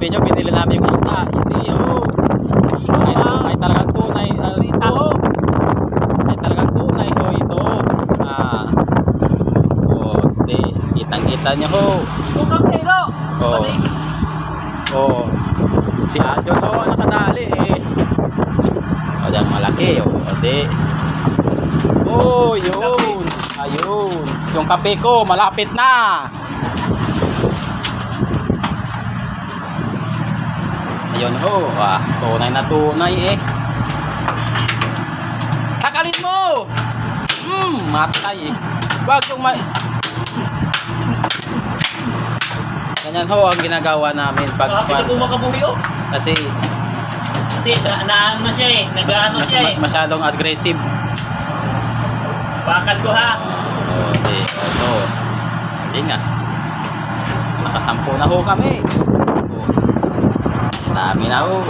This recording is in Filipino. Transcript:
sasabihin nyo, binili namin yung isda. Hindi, oh. Ay talagang tunay. Ay talagang tunay, ho, ito. Oh, di, kitang-kita nyo, ho. Oh. Oh. Si Adjon, ho, nakadali, eh. O, dyan, malaki, oh. O, di. Oh, yun. Ayun. Yung kape ko, malapit na. Ayun ho, tunay na tunay eh. Sakalin mo! Matay eh. Wag yung ganyan ho ang ginagawa namin pag kasi naano siya eh, nag-ano siya eh. Masyadong aggressive. Bakal ko ha. Okay, so hindi nga. Nakasampu na ho kami. Dami na ho.